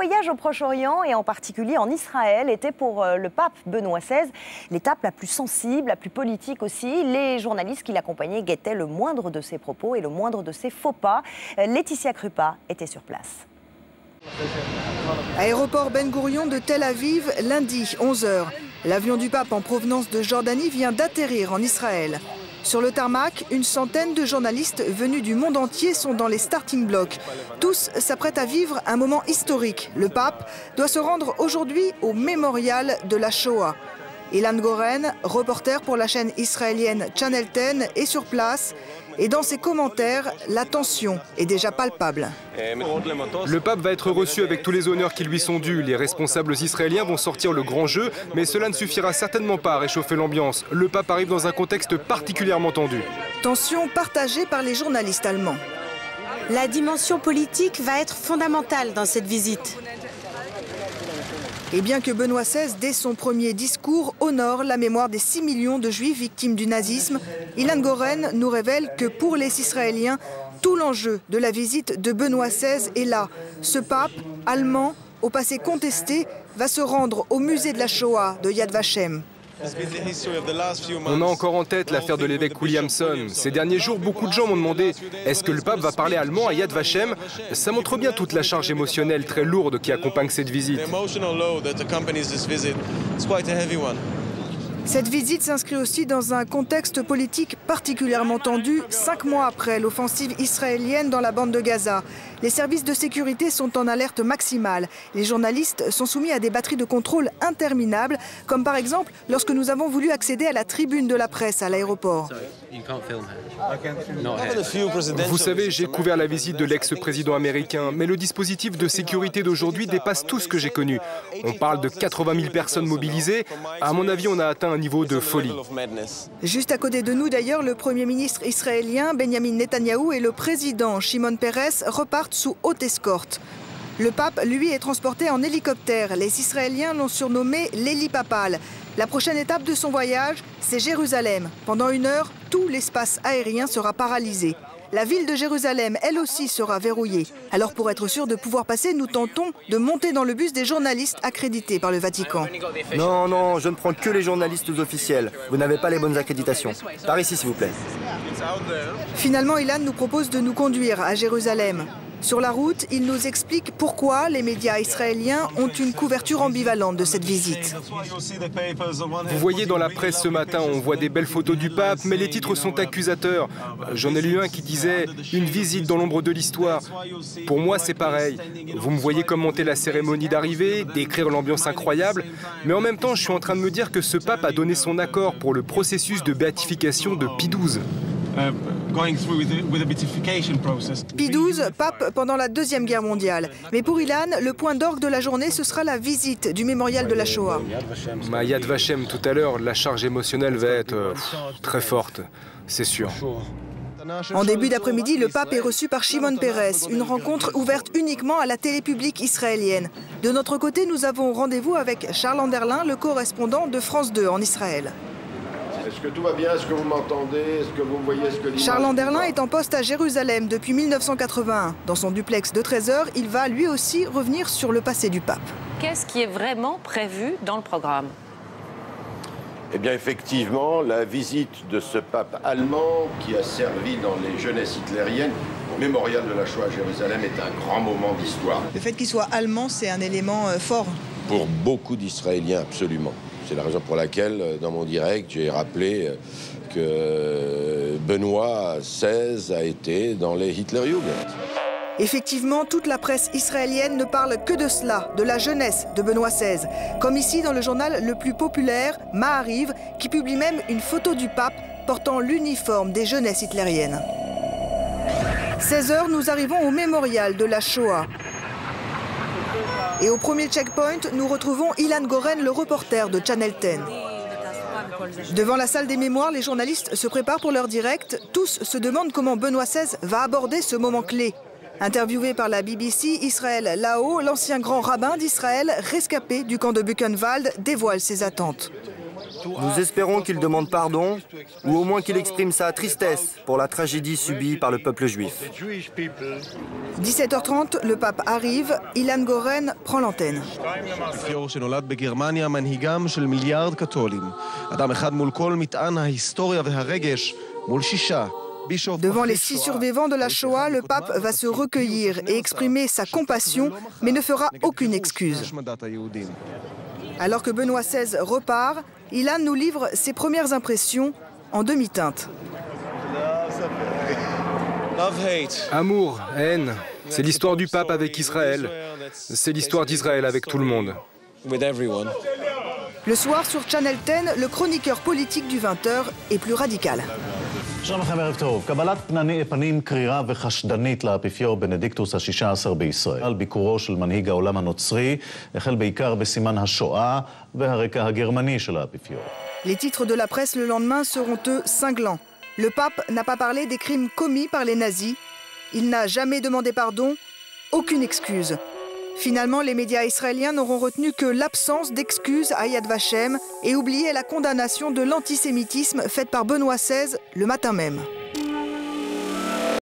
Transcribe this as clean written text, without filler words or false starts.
voyage au Proche-Orient et en particulier en Israël était pour le pape Benoît XVI l'étape la plus sensible, la plus politique aussi. Les journalistes qui l'accompagnaient guettaient le moindre de ses propos et le moindre de ses faux pas. Laetitia Krupa était sur place. Aéroport Ben Gourion de Tel Aviv, lundi, 11h. L'avion du pape en provenance de Jordanie vient d'atterrir en Israël. Sur le tarmac, une centaine de journalistes venus du monde entier sont dans les starting blocks. Tous s'apprêtent à vivre un moment historique. Le pape doit se rendre aujourd'hui au mémorial de la Shoah. Ilan Goren, reporter pour la chaîne israélienne Channel 10, est sur place. Et dans ses commentaires, la tension est déjà palpable. Le pape va être reçu avec tous les honneurs qui lui sont dus. Les responsables israéliens vont sortir le grand jeu, mais cela ne suffira certainement pas à réchauffer l'ambiance. Le pape arrive dans un contexte particulièrement tendu. Tension partagée par les journalistes allemands. La dimension politique va être fondamentale dans cette visite. Et bien que Benoît XVI, dès son premier discours, honore la mémoire des 6 millions de juifs victimes du nazisme, Ilan Goren nous révèle que pour les Israéliens, tout l'enjeu de la visite de Benoît XVI est là. Ce pape, allemand, au passé contesté, va se rendre au musée de la Shoah de Yad Vashem. On a encore en tête l'affaire de l'évêque Williamson. Ces derniers jours, beaucoup de gens m'ont demandé « Est-ce que le pape va parler allemand à Yad Vashem ?» Ça montre bien toute la charge émotionnelle très lourde qui accompagne cette visite. Cette visite s'inscrit aussi dans un contexte politique particulièrement tendu, 5 mois après l'offensive israélienne dans la bande de Gaza. Les services de sécurité sont en alerte maximale. Les journalistes sont soumis à des batteries de contrôle interminables, comme par exemple lorsque nous avons voulu accéder à la tribune de la presse à l'aéroport. Vous savez, j'ai couvert la visite de l'ex-président américain, mais le dispositif de sécurité d'aujourd'hui dépasse tout ce que j'ai connu. On parle de 80 000 personnes mobilisées. À mon avis, on a atteint un niveau de folie. Juste à côté de nous d'ailleurs, le Premier ministre israélien Benjamin Netanyahou et le président Shimon Peres repartent sous haute escorte. Le pape, lui, est transporté en hélicoptère. Les Israéliens l'ont surnommé l'Héli papal. La prochaine étape de son voyage, c'est Jérusalem. Pendant 1 heure, tout l'espace aérien sera paralysé. La ville de Jérusalem, elle aussi, sera verrouillée. Alors pour être sûr de pouvoir passer, nous tentons de monter dans le bus des journalistes accrédités par le Vatican. Non, non, je ne prends que les journalistes officiels. Vous n'avez pas les bonnes accréditations. Par ici, s'il vous plaît. Finalement, Ilan nous propose de nous conduire à Jérusalem. Sur la route, il nous explique pourquoi les médias israéliens ont une couverture ambivalente de cette visite. Vous voyez dans la presse ce matin, on voit des belles photos du pape, mais les titres sont accusateurs. J'en ai lu un qui disait « Une visite dans l'ombre de l'histoire ». Pour moi, c'est pareil. Vous me voyez commenter la cérémonie d'arrivée, décrire l'ambiance incroyable, mais en même temps, je suis en train de me dire que ce pape a donné son accord pour le processus de béatification de Pie XII. Pie XII, pape pendant la Deuxième Guerre mondiale. Mais pour Ilan, le point d'orgue de la journée, ce sera la visite du mémorial de la Shoah. Yad Vashem, tout à l'heure, la charge émotionnelle va être très forte, c'est sûr. En début d'après-midi, le pape est reçu par Shimon Peres, une rencontre ouverte uniquement à la télé publique israélienne. De notre côté, nous avons rendez-vous avec Charles Anderlin, le correspondant de France 2 en Israël. Est-ce que tout va bien? Est-ce que vous m'entendez? Est-ce que vous voyez ce que... Charles Anderlin est en poste à Jérusalem depuis 1981. Dans son duplex de 13 heures, il va lui aussi revenir sur le passé du pape. Qu'est-ce qui est vraiment prévu dans le programme? Eh bien, effectivement, la visite de ce pape allemand qui a servi dans les jeunesses hitlériennes au mémorial de la Shoah à Jérusalem est un grand moment d'histoire. Le fait qu'il soit allemand, c'est un élément fort. Pour beaucoup d'Israéliens, absolument. C'est la raison pour laquelle, dans mon direct, j'ai rappelé que Benoît XVI a été dans les Hitlerjugend. Effectivement, toute la presse israélienne ne parle que de cela, de la jeunesse de Benoît XVI. Comme ici dans le journal le plus populaire, Maariv, qui publie même une photo du pape portant l'uniforme des jeunesses hitlériennes. 16 h, nous arrivons au mémorial de la Shoah. Et au premier checkpoint, nous retrouvons Ilan Goren, le reporter de Channel 10. Devant la salle des mémoires, les journalistes se préparent pour leur direct. Tous se demandent comment Benoît XVI va aborder ce moment clé. Interviewé par la BBC, Israël Lao, l'ancien grand rabbin d'Israël, rescapé du camp de Buchenwald, dévoile ses attentes. Nous espérons qu'il demande pardon, ou au moins qu'il exprime sa tristesse pour la tragédie subie par le peuple juif. 17h30, le pape arrive, Ilan Goren prend l'antenne. Devant les 6 survivants de la Shoah, le pape va se recueillir et exprimer sa compassion, mais ne fera aucune excuse. Alors que Benoît XVI repart, Ilan nous livre ses premières impressions en demi-teinte. Amour, haine, c'est l'histoire du pape avec Israël. C'est l'histoire d'Israël avec tout le monde. Le soir, sur Channel 10, le chroniqueur politique du 20h est plus radical. שלום לכם, ערב טוב. קבלת פנים קרירה וחשדנית לאפיפיור בנדיקטוס ה-16 בישראל. על ביקורו של מנהיג העולם הנוצרי החל בעיקר בסימן השואה והרקע הגרמני של האפיפיור. Les titres de la presse le lendemain seront eux cinglants. Le pape n'a pas parlé des crimes commis par les nazis. Il n'a jamais demandé pardon, aucune excuse. Finalement, les médias israéliens n'auront retenu que l'absence d'excuses à Yad Vashem et oublié la condamnation de l'antisémitisme faite par Benoît XVI le matin même.